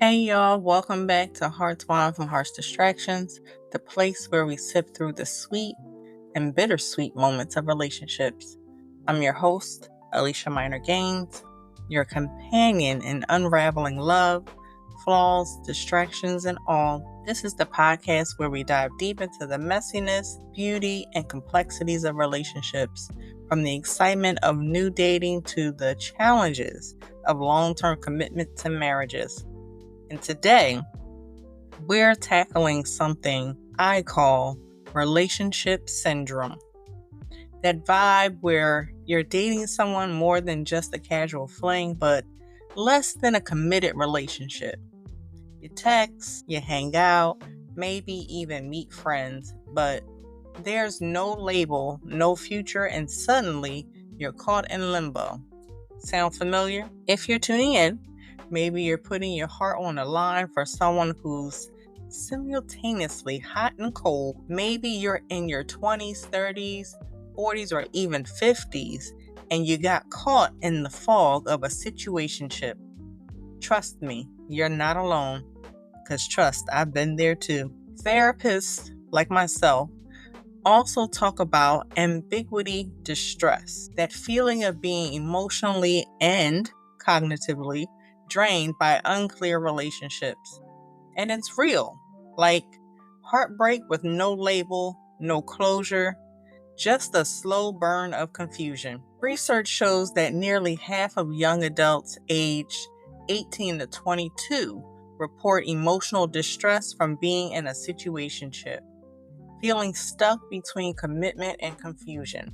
Hey y'all, welcome back to Heart's Wine from Harsh Distractions, the place where we sip through the sweet and bittersweet moments of relationships. I'm your host, Alicia Minor Gaines, your companion in unraveling love, flaws, distractions, and all. This is the podcast where we dive deep into the messiness, beauty, and complexities of relationships, from the excitement of new dating to the challenges of long-term commitments and marriages. And today, we're tackling something I call relationship syndrome. That vibe where you're dating someone more than just a casual fling, but less than a committed relationship. You text, you hang out, maybe even meet friends, but there's no label, no future, and suddenly you're caught in limbo. Sound familiar? If you're tuning in, maybe you're putting your heart on the line for someone who's simultaneously hot and cold. Maybe you're in your 20s, 30s, 40s, or even 50s, and you got caught in the fog of a situationship. Trust me, you're not alone, because trust, I've been there too. Therapists like myself also talk about ambiguity distress, that feeling of being emotionally and cognitively drained by unclear relationships. And it's real, like heartbreak with no label, no closure, just a slow burn of confusion. Research shows that nearly half of young adults aged 18 to 22 report emotional distress from being in a situationship, feeling stuck between commitment and confusion.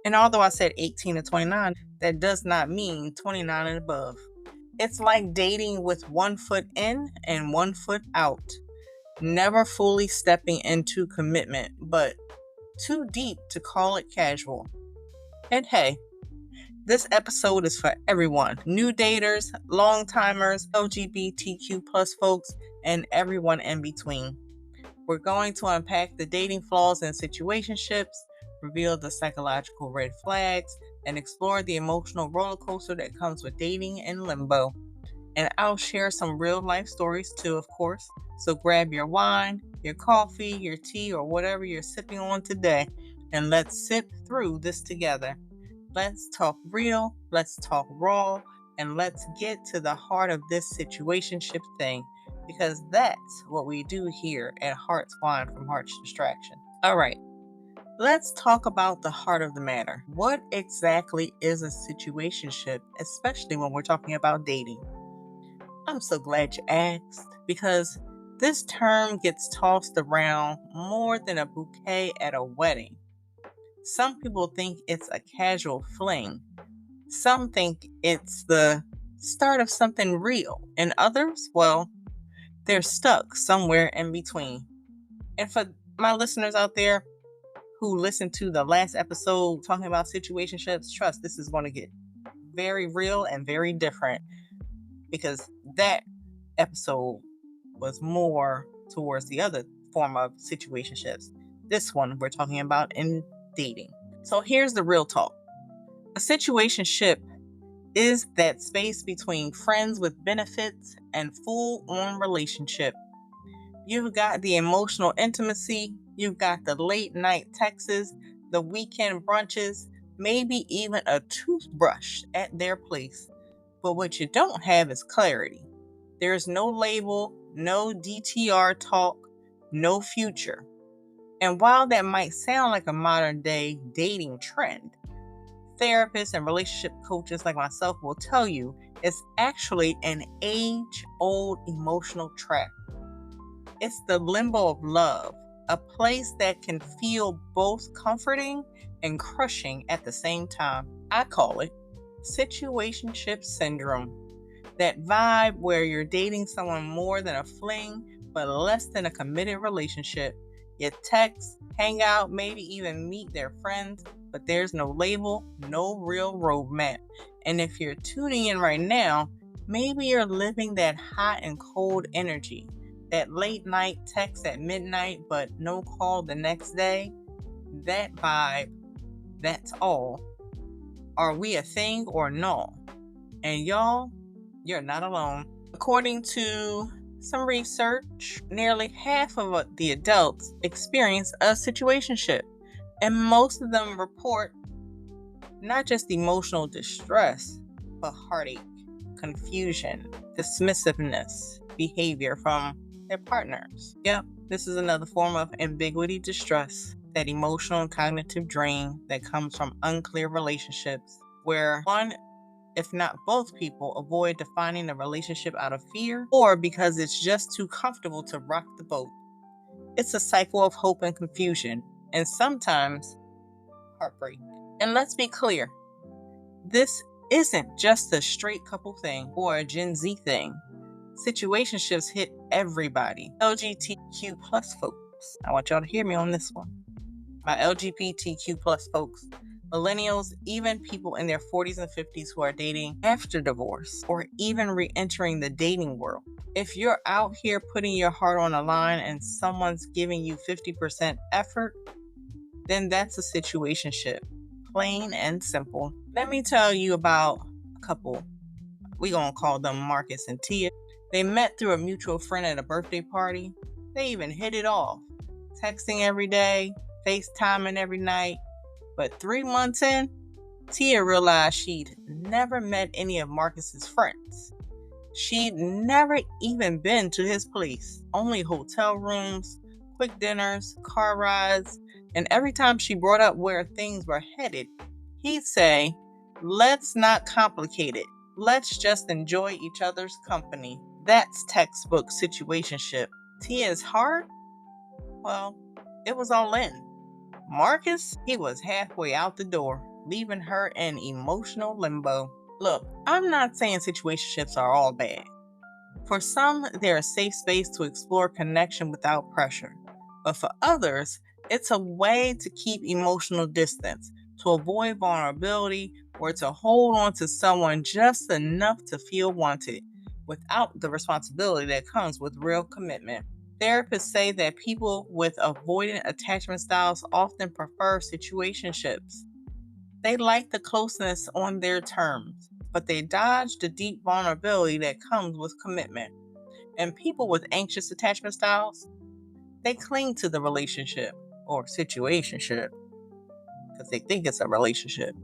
And although I said 18 to 29, that does not mean 29 and above. It's like dating with one foot in and one foot out, never fully stepping into commitment, but too deep to call it casual. And hey, this episode is for everyone: new daters, long timers, LGBTQ plus folks, and everyone in between. We're going to unpack the dating flaws in situationships, reveal the psychological red flags, and explore the emotional roller coaster that comes with dating in limbo. And I'll share some real life stories too, of course. So grab your wine, your coffee, your tea, or whatever you're sipping on today, and let's sip through this together. Let's talk real, let's talk raw, and let's get to the heart of this situationship thing, because that's what we do here at Heart's Wine from Harsh Distraction. All right, let's talk about the heart of the matter. What exactly is a situationship, especially when we're talking about dating? I'm so glad you asked, because this term gets tossed around more than a bouquet at a wedding. Some people think it's a casual fling. Some think it's the start of something real. And others, well, they're stuck somewhere in between. And for my listeners out there who listened to the last episode talking about situationships, trust, this is going to get very real and very different, because that episode was more towards the other form of situationships. This one we're talking about in dating. So here's the real talk. A situationship is that space between friends with benefits and full-on relationship. You've got the emotional intimacy, you've got the late night texts, the weekend brunches, maybe even a toothbrush at their place. But what you don't have is clarity. There's no label, no DTR talk, no future. And while that might sound like a modern day dating trend, therapists and relationship coaches like myself will tell you it's actually an age-old emotional trap. It's the limbo of love, a place that can feel both comforting and crushing at the same time. I call it situationship syndrome. That vibe where you're dating someone more than a fling, but less than a committed relationship. You text, hang out, maybe even meet their friends, but there's no label, no real roadmap. And if you're tuning in right now, maybe you're living that hot and cold energy, that late night text at midnight, but no call the next day. That vibe, that's all. Are we a thing or no? And y'all, you're not alone. According to some research, nearly half of the adults experience a situationship, and most of them report not just emotional distress, but heartache, confusion, dismissiveness, behavior from their partners. Yep, this is another form of ambiguity distress, that emotional and cognitive drain that comes from unclear relationships, where one, if not both people, avoid defining the relationship out of fear or because it's just too comfortable to rock the boat. It's a cycle of hope and confusion, and sometimes heartbreak. And let's be clear, this isn't just a straight couple thing or a Gen Z thing. Situationships hit everybody. LGBTQ plus folks. I want y'all to hear me on this one. My LGBTQ plus folks, millennials, even people in their 40s and 50s who are dating after divorce or even re-entering the dating world. If you're out here putting your heart on the line and someone's giving you 50% effort, then that's a situationship. Plain and simple. Let me tell you about a couple. We're going to call them Marcus and Tia. They met through a mutual friend at a birthday party. They even hit it off. Texting every day, FaceTiming every night. But 3 months in, Tia realized she'd never met any of Marcus's friends. She'd never even been to his place. Only hotel rooms, quick dinners, car rides, and every time she brought up where things were headed, he'd say, "Let's not complicate it. Let's just enjoy each other's company." That's textbook situationship. Tia's heart? Well, it was all in. Marcus, he was halfway out the door, leaving her in emotional limbo. Look, I'm not saying situationships are all bad. For some, they're a safe space to explore connection without pressure. But for others, it's a way to keep emotional distance, to avoid vulnerability, or to hold on to someone just enough to feel wanted, without the responsibility that comes with real commitment. Therapists say that people with avoidant attachment styles often prefer situationships. They like the closeness on their terms, but they dodge the deep vulnerability that comes with commitment. And people with anxious attachment styles, they cling to the relationship or situationship because they think it's a relationship,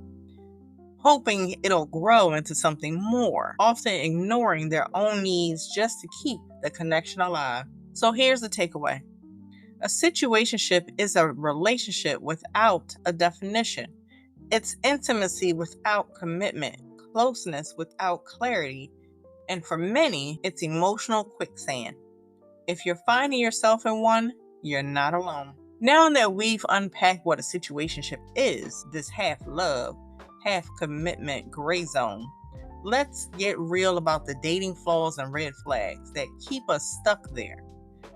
hoping it'll grow into something more, often ignoring their own needs just to keep the connection alive. So here's the takeaway. A situationship is a relationship without a definition. It's intimacy without commitment, closeness without clarity, and for many, it's emotional quicksand. If you're finding yourself in one, you're not alone. Now that we've unpacked what a situationship is, this half love, half commitment gray zone, let's get real about the dating flaws and red flags that keep us stuck there.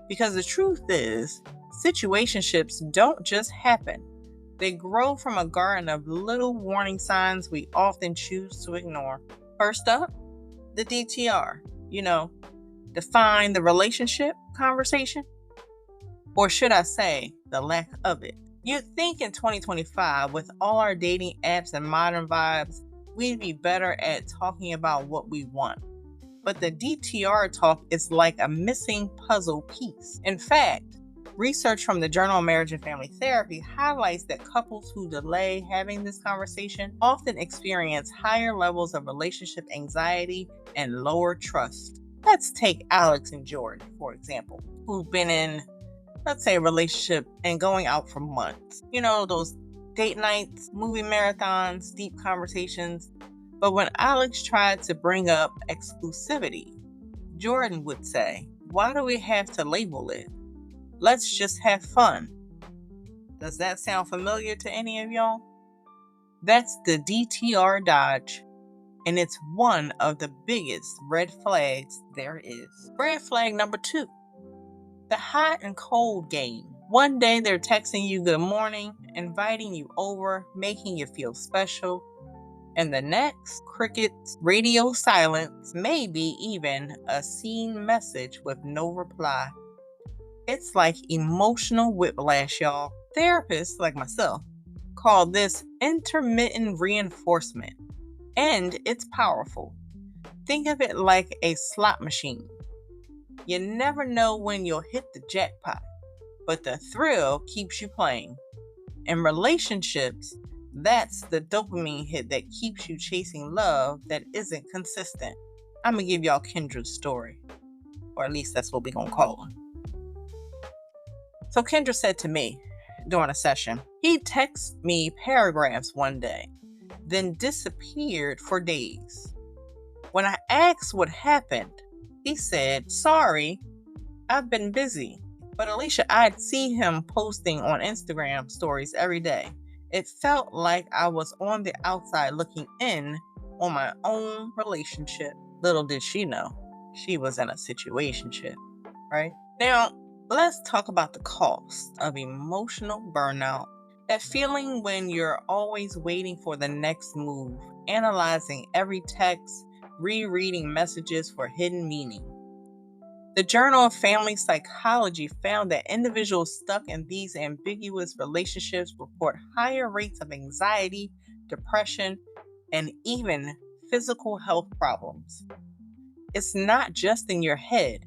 Because the truth is, situationships don't just happen. They grow from a garden of little warning signs we often choose to ignore. First up, the DTR. Define the relationship conversation. Or should I say, the lack of it. You'd think in 2025, with all our dating apps and modern vibes, we'd be better at talking about what we want. But the DTR talk is like a missing puzzle piece. In fact, research from the Journal of Marriage and Family Therapy highlights that couples who delay having this conversation often experience higher levels of relationship anxiety and lower trust. Let's take Alex and Jordan, for example, who've been in, let's say, a relationship and going out for months. Those date nights, movie marathons, deep conversations. But when Alex tried to bring up exclusivity, Jordan would say, "Why do we have to label it? Let's just have fun." Does that sound familiar to any of y'all? That's the DTR dodge, and it's one of the biggest red flags there is. Red flag number 2, the hot and cold game. One day they're texting you good morning, inviting you over, making you feel special, and the next, crickets, radio silence, maybe even a seen message with no reply. It's like emotional whiplash, y'all. Therapists like myself call this intermittent reinforcement, and it's powerful. Think of it like a slot machine. You never know when you'll hit the jackpot, but the thrill keeps you playing. In relationships, that's the dopamine hit that keeps you chasing love that isn't consistent. I'm going to give y'all Kendra's story, or at least that's what we're going to call her. So Kendra said to me during a session, he texted me paragraphs one day, then disappeared for days. When I asked what happened, he said, "Sorry, I've been busy." But Alicia, I'd see him posting on Instagram stories every day. It felt like I was on the outside looking in on my own relationship. Little did she know, she was in a situationship, right? Now, let's talk about the cost of emotional burnout. That feeling when you're always waiting for the next move, analyzing every text, rereading messages for hidden meaning. The Journal of Family Psychology found that individuals stuck in these ambiguous relationships report higher rates of anxiety, depression, and even physical health problems. It's not just in your head,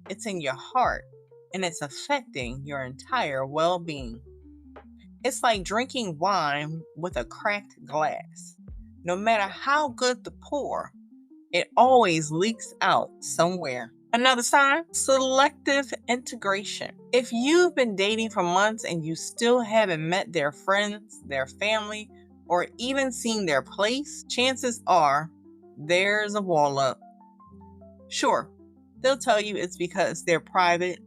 it's in your heart, and it's affecting your entire well-being. It's like drinking wine with a cracked glass. No matter how good the pour, it always leaks out somewhere. Another sign, selective integration. If you've been dating for months and you still haven't met their friends, their family, or even seen their place, chances are there's a wall up. Sure, they'll tell you it's because they're private,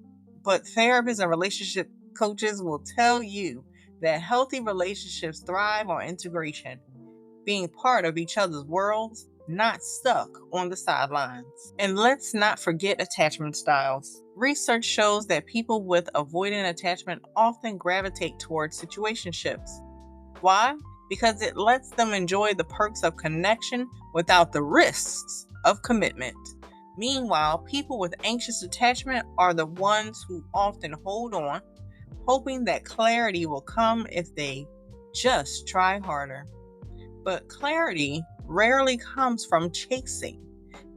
but therapists and relationship coaches will tell you that healthy relationships thrive on integration, being part of each other's worlds, not stuck on the sidelines. And let's not forget attachment styles. Research shows that people with avoidant attachment often gravitate towards situationships. Why? Because it lets them enjoy the perks of connection without the risks of commitment. Meanwhile, people with anxious attachment are the ones who often hold on, hoping that clarity will come if they just try harder. But clarity rarely comes from chasing.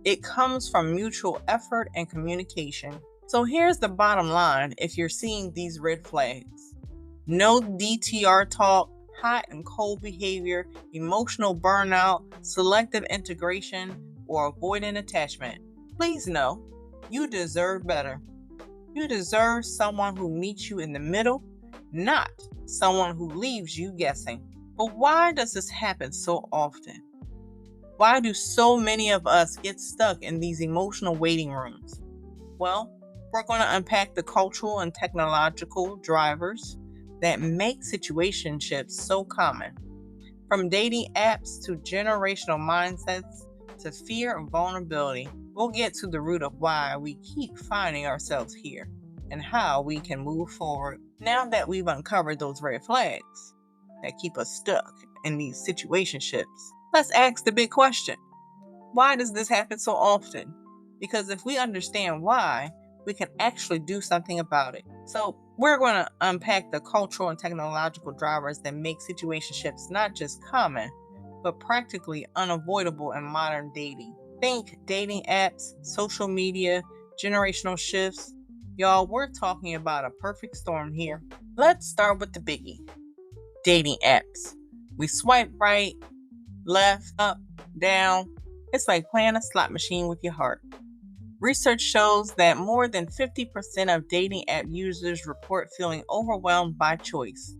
It comes from mutual effort and communication. So here's the bottom line if you're seeing these red flags. No DTR talk, hot and cold behavior, emotional burnout, selective integration, or avoidant attachment. Please know, you deserve better. You deserve someone who meets you in the middle, not someone who leaves you guessing. But why does this happen so often? Why do so many of us get stuck in these emotional waiting rooms? Well, we're going to unpack the cultural and technological drivers that make situationships so common. From dating apps to generational mindsets to fear of vulnerability, we'll get to the root of why we keep finding ourselves here and how we can move forward. Now that we've uncovered those red flags that keep us stuck in these situationships, let's ask the big question. Why does this happen so often? Because if we understand why, we can actually do something about it. So we're going to unpack the cultural and technological drivers that make situationships not just common, but practically unavoidable in modern dating. Think dating apps, social media, generational shifts. Y'all, we're talking about a perfect storm here. Let's start with the biggie. Dating apps. We swipe right, left, up, down. It's like playing a slot machine with your heart. Research shows that more than 50% of dating app users report feeling overwhelmed by choice.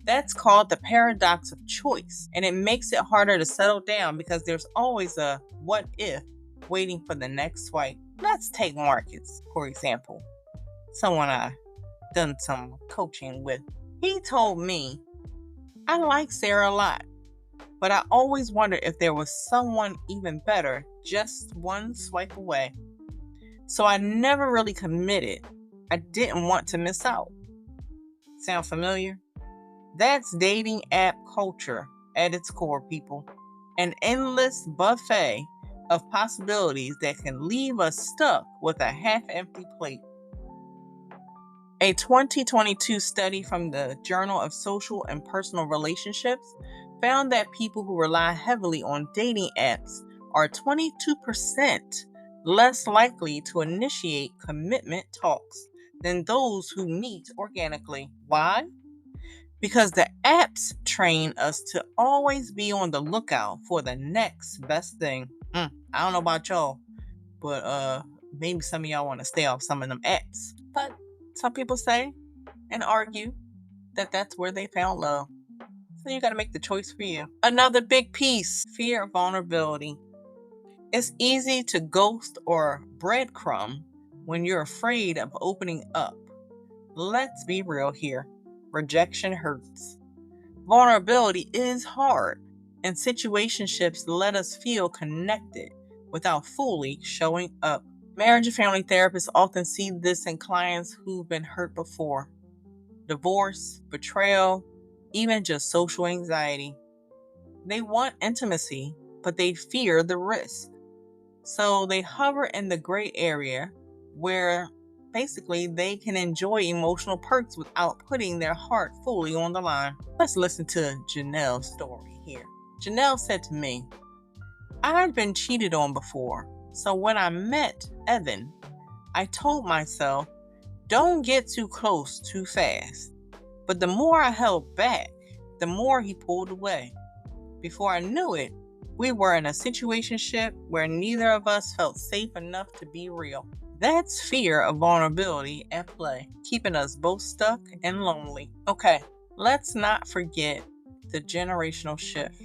That's called the paradox of choice, and it makes it harder to settle down because there's always a what if waiting for the next swipe. Let's take Marcus, for example, someone I've done some coaching with. He told me, "I like Sarah a lot, but I always wonder if there was someone even better just one swipe away. So I never really committed. I didn't want to miss out." Sound familiar? That's dating app culture at its core, people. An endless buffet of possibilities that can leave us stuck with a half-empty plate. A 2022 study from the Journal of Social and Personal Relationships found that people who rely heavily on dating apps are 22% less likely to initiate commitment talks than those who meet organically. Why? Because the apps train us to always be on the lookout for the next best thing. I don't know about y'all, but maybe some of y'all want to stay off some of them apps. But some people say and argue that that's where they found love. So you got to make the choice for you. Another big piece, fear of vulnerability. It's easy to ghost or breadcrumb when you're afraid of opening up. Let's be real here. Rejection hurts. Vulnerability is hard, and situationships let us feel connected without fully showing up. Marriage and family therapists often see this in clients who've been hurt before. Divorce, betrayal, even just social anxiety. They want intimacy, but they fear the risk. So they hover in the gray area where basically they can enjoy emotional perks without putting their heart fully on the line. Let's listen to Janelle's story here. Janelle said to me, I'd been cheated on before, so when I met Evan, I told myself, don't get too close too fast. But the more I held back, the more he pulled away. Before I knew it, we were in a situationship where neither of us felt safe enough to be real. That's fear of vulnerability at play, keeping us both stuck and lonely. Okay, let's not forget the generational shift.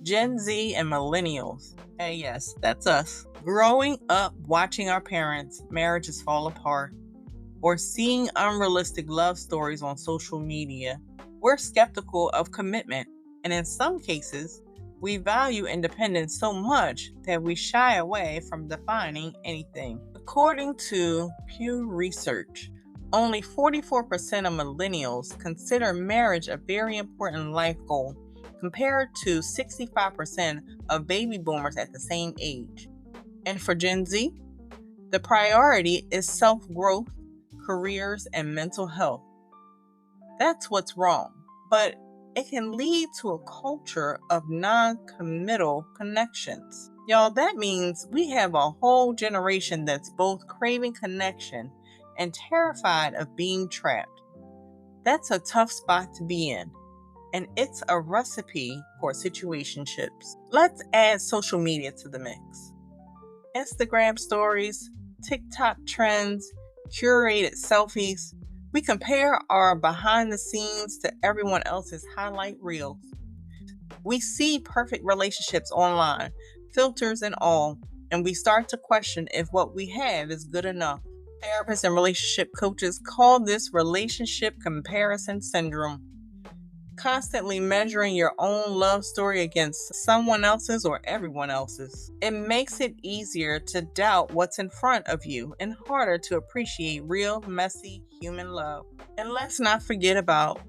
Gen Z and millennials, hey yes, that's us, growing up watching our parents' marriages fall apart or seeing unrealistic love stories on social media, we're skeptical of commitment, and in some cases, we value independence so much that we shy away from defining anything. According to Pew Research, only 44% of millennials consider marriage a very important life goal, compared to 65% of baby boomers at the same age. And for Gen Z, the priority is self-growth, careers, and mental health. That's what's wrong. But it can lead to a culture of non-committal connections. Y'all, that means we have a whole generation that's both craving connection and terrified of being trapped. That's a tough spot to be in, and it's a recipe for situationships. Let's add social media to the mix. Instagram stories, TikTok trends, curated selfies. We compare our behind the scenes to everyone else's highlight reels. We see perfect relationships online, filters and all, and we start to question if what we have is good enough. Therapists and relationship coaches call this relationship comparison syndrome. Constantly measuring your own love story against someone else's or everyone else's. It makes it easier to doubt what's in front of you and harder to appreciate real, messy human love. And let's not forget about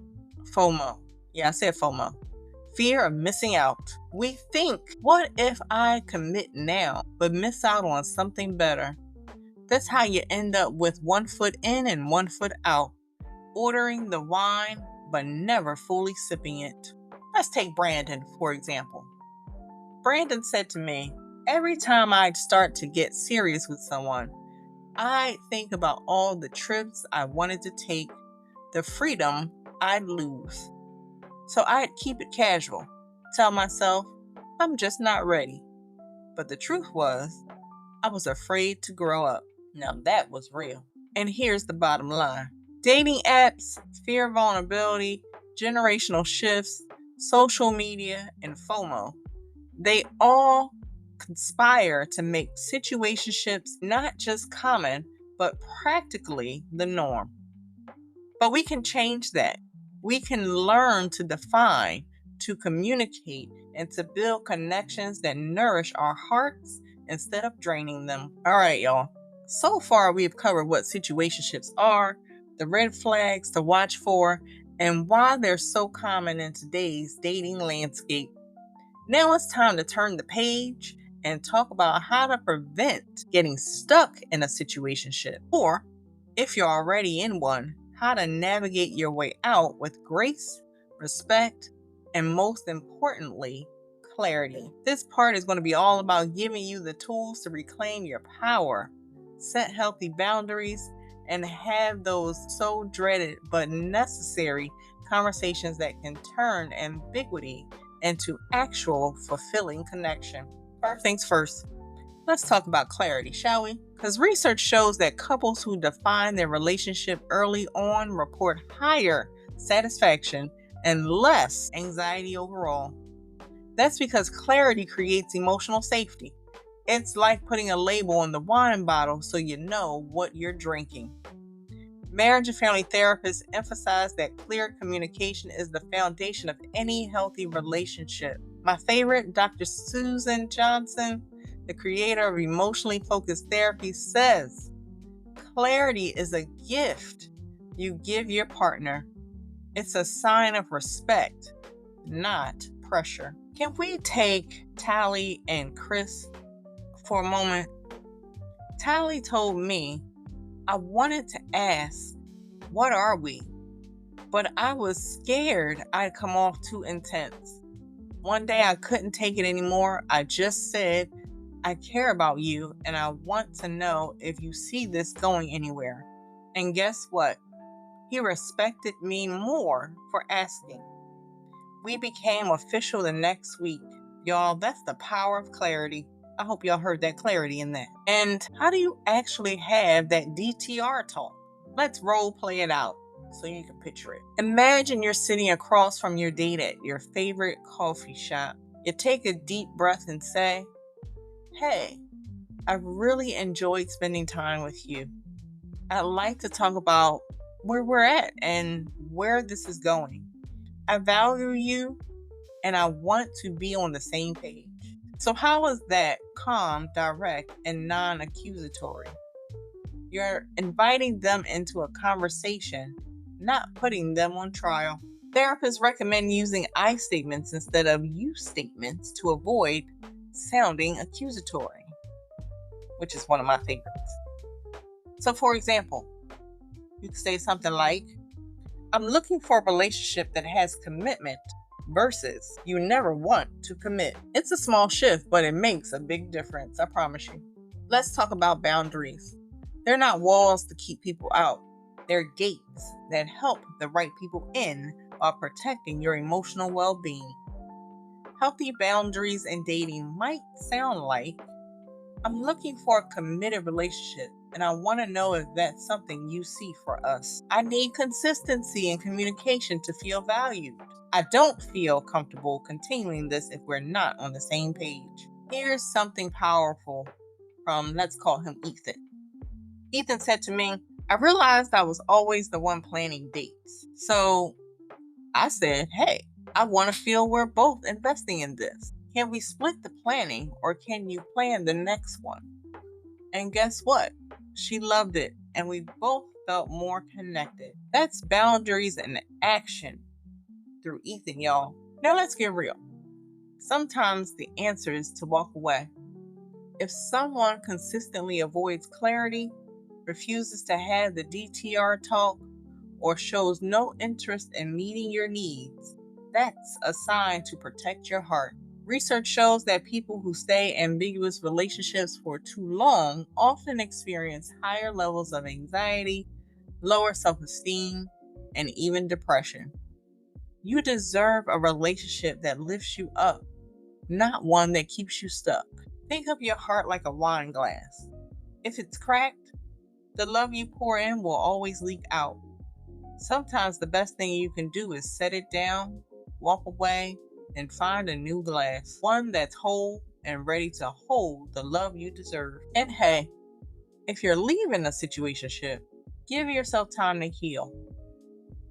FOMO. Yeah, I said FOMO. Fear of missing out. We think, what if I commit now but miss out on something better? That's how you end up with one foot in and one foot out, ordering the wine but never fully sipping it. Let's take Brandon, for example. Brandon said to me, every time I'd start to get serious with someone, I'd think about all the trips I wanted to take, the freedom I'd lose. So I'd keep it casual, tell myself, I'm just not ready. But the truth was, I was afraid to grow up. Now that was real. And here's the bottom line. Dating apps, fear of vulnerability, generational shifts, social media, and FOMO, they all conspire to make situationships not just common, but practically the norm. But we can change that. We can learn to define, to communicate, and to build connections that nourish our hearts instead of draining them. All right, y'all. So far, we've covered what situationships are, the red flags to watch for, and why they're so common in today's dating landscape. Now it's time to turn the page and talk about how to prevent getting stuck in a situationship, or if you're already in one, how to navigate your way out with grace, respect, and most importantly, clarity. This part is going to be all about giving you the tools to reclaim your power, set healthy boundaries, and have those so dreaded but necessary conversations that can turn ambiguity into actual fulfilling connection. First things first, let's talk about clarity, shall we? Because research shows that couples who define their relationship early on report higher satisfaction and less anxiety overall. That's because clarity creates emotional safety. It's like putting a label on the wine bottle so you know what you're drinking. Marriage and family therapists emphasize that clear communication is the foundation of any healthy relationship. My favorite, Dr. Susan Johnson, the creator of emotionally focused therapy, says clarity is a gift you give your partner. It's a sign of respect, not pressure. Can we take Tally and Chris for a moment? Tally told me I wanted to ask, what are we? But I was scared I'd come off too intense. One day I couldn't take it anymore. I just said, I care about you and I want to know if you see this going anywhere. And guess what? He respected me more for asking. We became official the next week. Y'all, that's the power of clarity. I hope y'all heard that clarity in that. And how do you actually have that DTR talk? Let's role play it out so you can picture it. Imagine you're sitting across from your date at your favorite coffee shop. You take a deep breath and say, hey, I've really enjoyed spending time with you. I'd like to talk about where we're at and where this is going. I value you and I want to be on the same page. So how is that calm, direct, and non-accusatory? You're inviting them into a conversation, not putting them on trial. Therapists recommend using I statements instead of you statements to avoid sounding accusatory, which is one of my favorites. So for example, you could say something like, I'm looking for a relationship that has commitment versus you never want to commit. It's a small shift, but it makes a big difference, I promise you. Let's talk about boundaries. They're not walls to keep people out. They're gates that help the right people in while protecting your emotional well-being. Healthy boundaries in dating might sound like, I'm looking for a committed relationship and I want to know if that's something you see for us. I need consistency and communication to feel valued. I don't feel comfortable continuing this if we're not on the same page. Here's something powerful from, let's call him Ethan. Ethan said to me, I realized I was always the one planning dates. So I said, hey, I want to feel we're both investing in this. Can we split the planning or can you plan the next one? And guess what? She loved it and we both felt more connected. That's boundaries in action through Ethan, y'all. Now let's get real. Sometimes the answer is to walk away. If someone consistently avoids clarity, refuses to have the DTR talk, or shows no interest in meeting your needs, that's a sign to protect your heart. Research shows that people who stay in ambiguous relationships for too long often experience higher levels of anxiety, lower self-esteem, and even depression. You deserve a relationship that lifts you up, not one that keeps you stuck. Think of your heart like a wine glass. If it's cracked, the love you pour in will always leak out. Sometimes the best thing you can do is set it down, walk away, and find a new glass. One that's whole and ready to hold the love you deserve. And hey, if you're leaving a situationship, give yourself time to heal.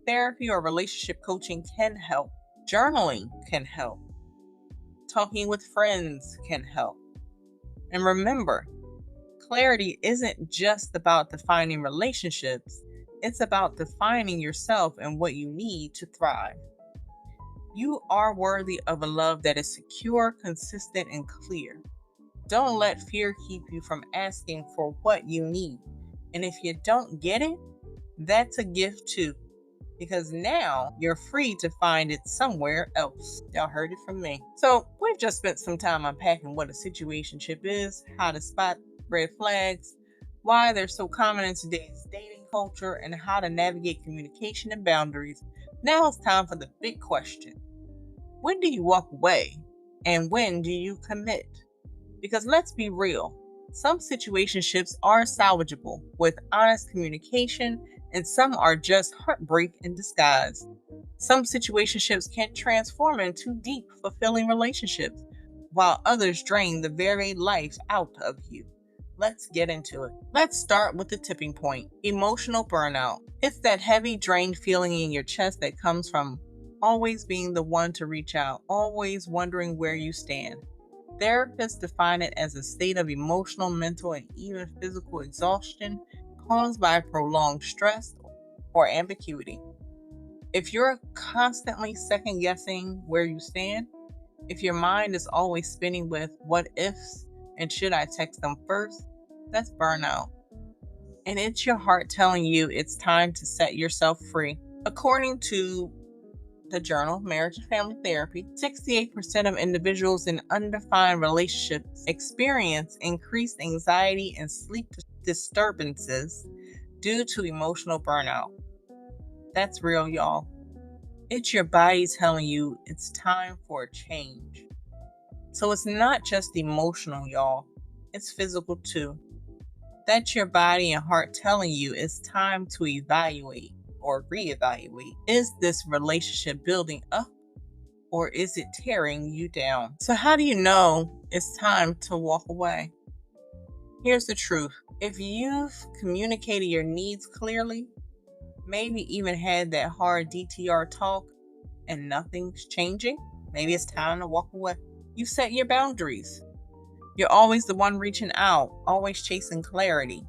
Therapy or relationship coaching can help. Journaling can help. Talking with friends can help. And remember, clarity isn't just about defining relationships, it's about defining yourself and what you need to thrive. You are worthy of a love that is secure, consistent, and clear. Don't let fear keep you from asking for what you need. And if you don't get it, that's a gift too. because now you're free to find it somewhere else. Y'all heard it from me. So we've just spent some time unpacking what a situationship is, how to spot red flags, why they're so common in today's dating culture, and how to navigate communication and boundaries. Now it's time for the big question. When do you walk away? And when do you commit? Because let's be real, some situationships are salvageable with honest communication, and some are just heartbreak in disguise. Some situationships can transform into deep, fulfilling relationships, while others drain the very life out of you. Let's get into it. Let's start with the tipping point, emotional burnout. It's that heavy, drained feeling in your chest that comes from always being the one to reach out, always wondering where you stand. Therapists define it as a state of emotional, mental, and even physical exhaustion caused by prolonged stress or ambiguity. If you're constantly second guessing where you stand, if your mind is always spinning with what ifs and should I text them first, that's burnout. And it's your heart telling you it's time to set yourself free. According to the Journal of Marriage and Family Therapy, 68% of individuals in undefined relationships experience increased anxiety and sleep disturbances due to emotional burnout. That's real, y'all. It's your body telling you it's time for a change. So it's not just emotional, y'all. It's physical too. That's your body and heart telling you it's time to evaluate or reevaluate. Is this relationship building up or is it tearing you down? So how do you know it's time to walk away? Here's the truth. If you've communicated your needs clearly, maybe even had that hard DTR talk and nothing's changing, maybe it's time to walk away. You set your boundaries. You're always the one reaching out, always chasing clarity.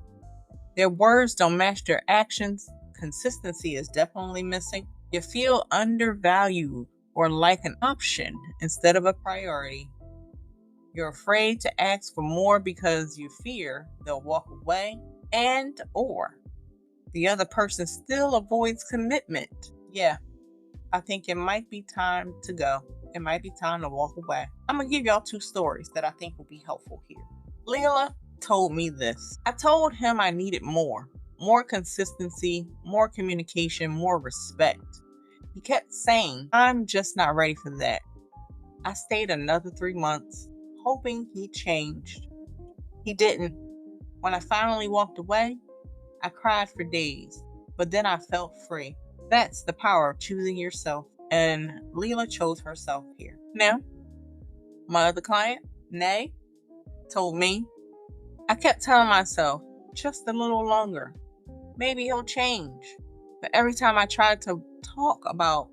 Their words don't match their actions. Consistency is definitely missing. You feel undervalued or like an option instead of a priority. You're afraid to ask for more because you fear they'll walk away, and or the other person still avoids commitment. Yeah, I think it might be time to go. It might be time to walk away. I'm going to give y'all two stories that I think will be helpful here. Leela told me this. I told him I needed more consistency, more communication, more respect. He kept saying, I'm just not ready for that. I stayed another 3 months, hoping he changed. He didn't. When I finally walked away, I cried for days, but then I felt free. That's the power of choosing yourself, and Leela chose herself here. Now, my other client, Nay, told me, I kept telling myself, just a little longer. Maybe he'll change. But every time I tried to talk about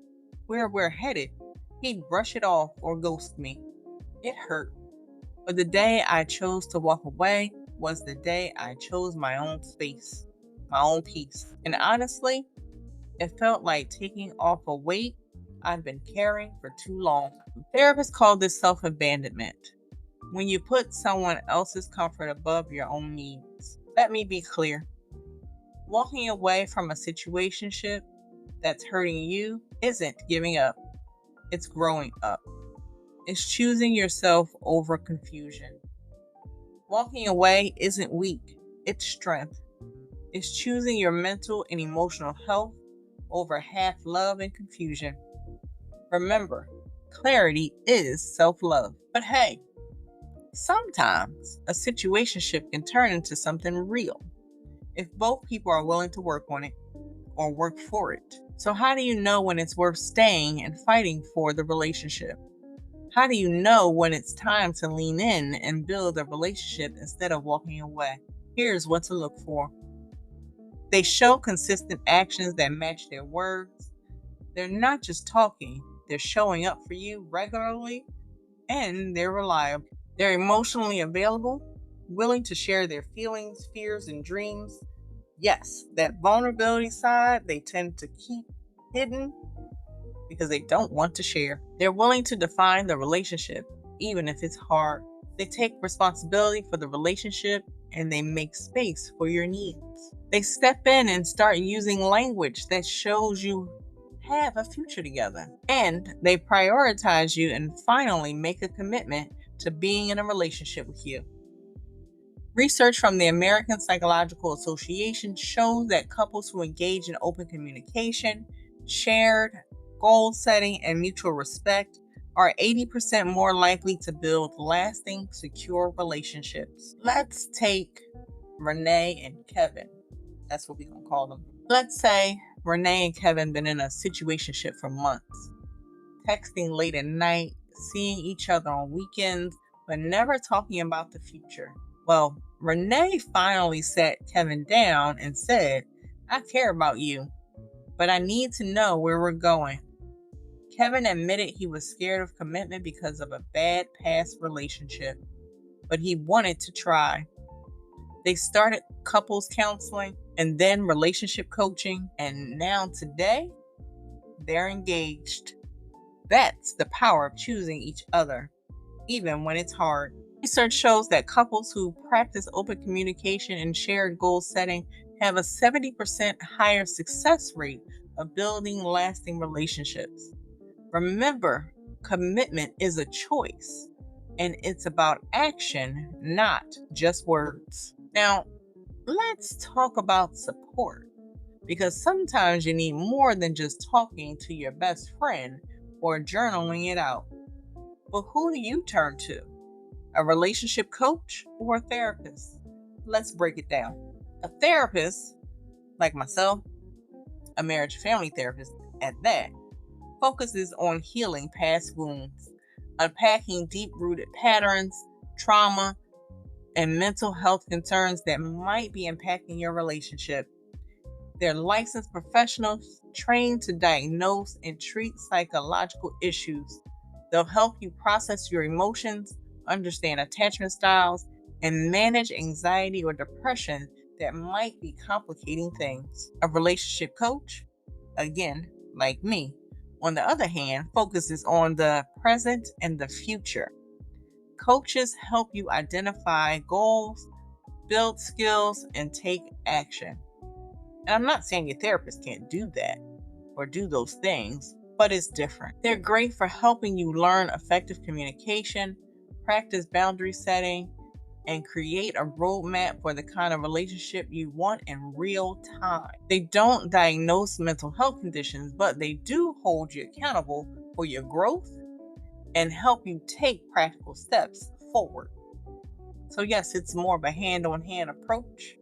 where we're headed, he'd brush it off or ghost me. It hurt. But the day I chose to walk away was the day I chose my own space, my own peace. And honestly, it felt like taking off a weight I'd been carrying for too long. Therapists call this self-abandonment. When you put someone else's comfort above your own needs. Let me be clear. Walking away from a situationship that's hurting you isn't giving up. It's growing up. It's choosing yourself over confusion. Walking away isn't weak. It's strength. It's choosing your mental and emotional health over half love and confusion. Remember, clarity is self-love. But hey, sometimes a situationship can turn into something real if both people are willing to work on it or work for it. So how do you know when it's worth staying and fighting for the relationship? How do you know when it's time to lean in and build a relationship instead of walking away? Here's what to look for. They show consistent actions that match their words. They're not just talking, they're showing up for you regularly, and they're reliable. They're emotionally available, willing to share their feelings, fears, and dreams. Yes, that vulnerability side they tend to keep hidden because they don't want to share. They're willing to define the relationship, even if it's hard. They take responsibility for the relationship and they make space for your needs. They step in and start using language that shows you have a future together. And they prioritize you and finally make a commitment to being in a relationship with you. Research from the American Psychological Association shows that couples who engage in open communication, shared goal setting, and mutual respect are 80% more likely to build lasting, secure relationships. Let's take Renee and Kevin. That's what we're going to call them. Let's say Renee and Kevin been in a situationship for months, texting late at night, seeing each other on weekends, but never talking about the future. Well, Renee finally sat Kevin down and said, "I care about you, but I need to know where we're going." Kevin admitted he was scared of commitment because of a bad past relationship, but he wanted to try. They started couples counseling and then relationship coaching, and now today, they're engaged. That's the power of choosing each other, even when it's hard. Research shows that couples who practice open communication and shared goal setting have a 70% higher success rate of building lasting relationships. Remember, commitment is a choice, and it's about action, not just words. Now, let's talk about support, because sometimes you need more than just talking to your best friend or journaling it out. But who do you turn to? A relationship coach or a therapist? Let's break it down. A therapist, like myself, a marriage and family therapist at that, focuses on healing past wounds, unpacking deep-rooted patterns, trauma, and mental health concerns that might be impacting your relationship. They're licensed professionals trained to diagnose and treat psychological issues. They'll help you process your emotions, understand attachment styles, and manage anxiety or depression that might be complicating things. A relationship coach, again, like me, on the other hand, focuses on the present and the future. Coaches help you identify goals, build skills, and take action. And I'm not saying your therapist can't do that or do those things, but it's different. They're great for helping you learn effective communication, practice boundary setting, and create a roadmap for the kind of relationship you want in real time. They don't diagnose mental health conditions, but they do hold you accountable for your growth and help you take practical steps forward. So yes, it's more of a hand-on-hand approach,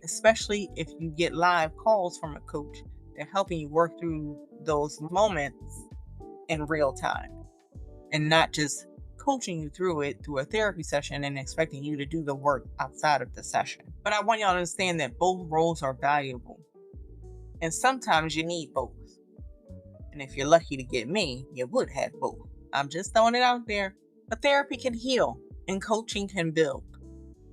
especially if you get live calls from a coach. They're helping you work through those moments in real time and not just coaching you through it through a therapy session and expecting you to do the work outside of the session. But I want y'all to understand that both roles are valuable, and sometimes you need both. And if you're lucky to get me, you would have both. I'm just throwing it out there. But therapy can heal and coaching can build.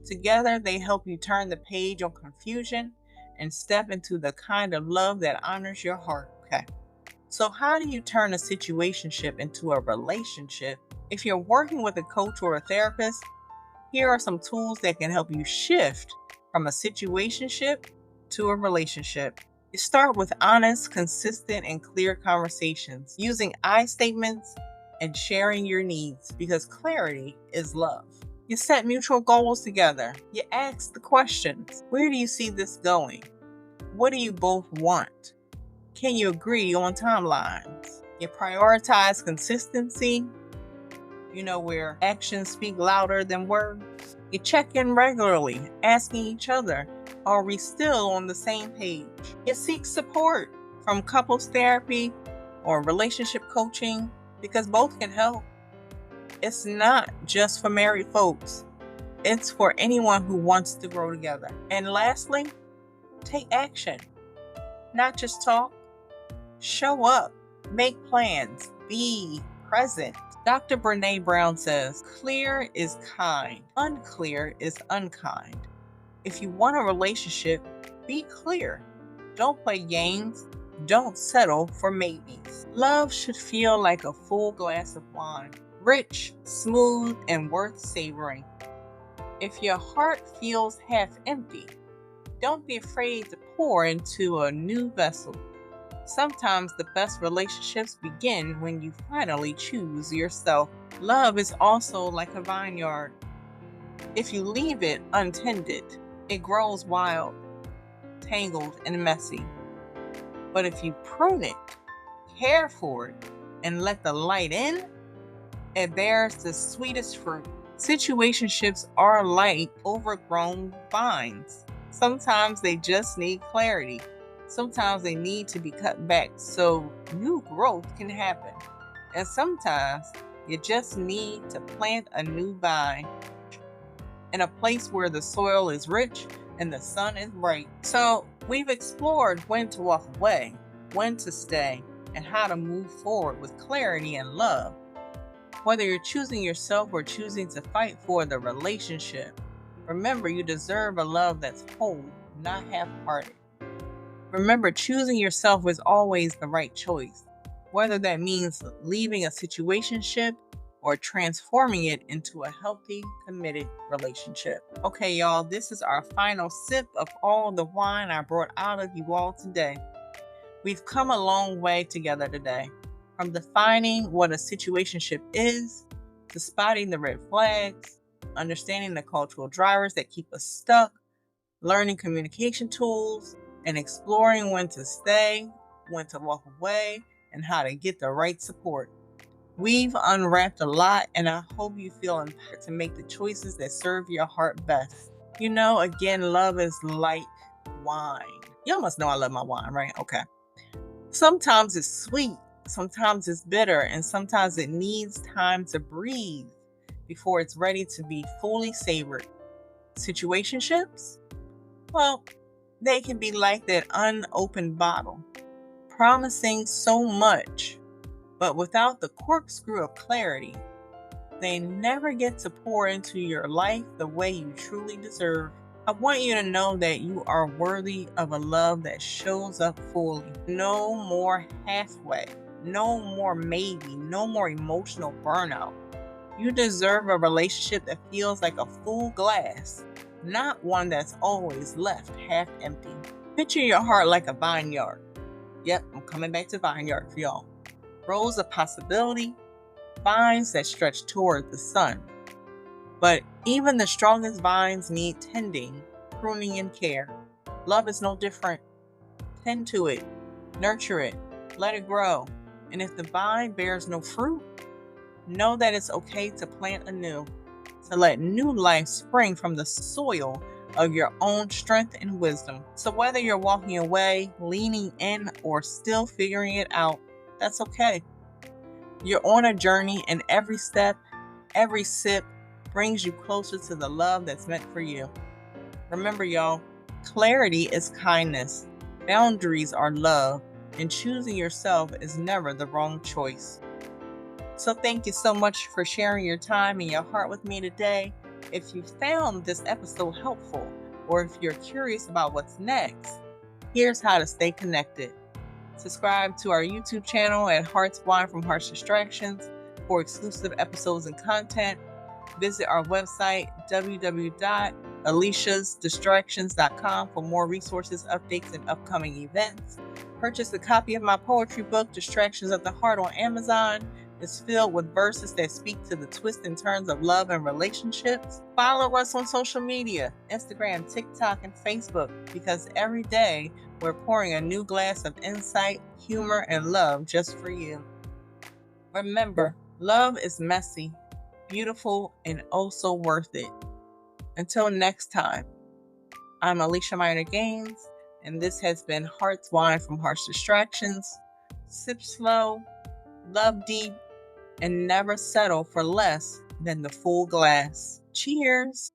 Together, they help you turn the page on confusion and step into the kind of love that honors your heart. Okay. So how do you turn a situationship into a relationship? If you're working with a coach or a therapist, here are some tools that can help you shift from a situationship to a relationship. You start with honest, consistent, and clear conversations, using I statements and sharing your needs, because clarity is love. You set mutual goals together. You ask the questions. Where do you see this going? What do you both want? Can you agree on timelines? You prioritize consistency, where actions speak louder than words. You check in regularly, asking each other, are we still on the same page? You seek support from couples therapy or relationship coaching, because both can help. It's not just for married folks. It's for anyone who wants to grow together. And lastly, take action. Not just talk. Show up. Make plans. Be present. Dr. Brené Brown says, clear is kind. Unclear is unkind. If you want a relationship, be clear. Don't play games. Don't settle for maybes. Love should feel like a full glass of wine. Rich, smooth, and worth savoring. If your heart feels half empty, don't be afraid to pour into a new vessel. Sometimes the best relationships begin when you finally choose yourself. Love is also like a vineyard. If you leave it untended, it grows wild, tangled, and messy. But if you prune it, care for it, and let the light in, it bears the sweetest fruit. Situationships are like overgrown vines. Sometimes they just need clarity. Sometimes they need to be cut back so new growth can happen. And sometimes you just need to plant a new vine in a place where the soil is rich and the sun is bright. So we've explored when to walk away, when to stay, and how to move forward with clarity and love. Whether you're choosing yourself or choosing to fight for the relationship, remember you deserve a love that's whole, not half-hearted. Remember, choosing yourself is always the right choice, whether that means leaving a situationship or transforming it into a healthy, committed relationship. Okay, y'all, this is our final sip of all the wine I brought out of you all today. We've come a long way together today. From defining what a situationship is, to spotting the red flags, understanding the cultural drivers that keep us stuck, learning communication tools, and exploring when to stay, when to walk away, and how to get the right support. We've unwrapped a lot, and I hope you feel empowered to make the choices that serve your heart best. You know, again, love is like wine. Y'all must know I love my wine, right? Okay. Sometimes it's sweet, sometimes it's bitter, and sometimes it needs time to breathe before it's ready to be fully savored. Situationships? Well, they can be like that unopened bottle, promising so much, but without the corkscrew of clarity, they never get to pour into your life the way you truly deserve. I want you to know that you are worthy of a love that shows up fully. No more halfway, no more maybe, no more emotional burnout. You deserve a relationship that feels like a full glass, not one that's always left half empty. Picture your heart like a vineyard. Yep, I'm coming back to vineyard for y'all. Rows of possibility, vines that stretch toward the sun. But even the strongest vines need tending, pruning, and care. Love is no different. Tend to it, nurture it, let it grow. And if the vine bears no fruit, know that it's okay to plant anew, to let new life spring from the soil of your own strength and wisdom. So whether you're walking away, leaning in, or still figuring it out, that's okay. You're on a journey, and every step, every sip brings you closer to the love that's meant for you. Remember, y'all, clarity is kindness, boundaries are love, and choosing yourself is never the wrong choice. So thank you so much for sharing your time and your heart with me today. If you found this episode helpful, or if you're curious about what's next, here's how to stay connected. Subscribe to our YouTube channel at Hearts Wine from Harsh Distractions for exclusive episodes and content. Visit our website, www.aliciasdistractions.com, for more resources, updates, and upcoming events. Purchase a copy of my poetry book, Distractions of the Heart, on Amazon. It's filled with verses that speak to the twists and turns of love and relationships. Follow us on social media, Instagram, TikTok, and Facebook, because every day we're pouring a new glass of insight, humor, and love just for you. Remember, love is messy, beautiful, and oh so worth it. Until next time, I'm Alicia Minor Gaines, and this has been Hearts Wine from Harsh Distractions. Sip slow, love deep, and never settle for less than the full glass. Cheers!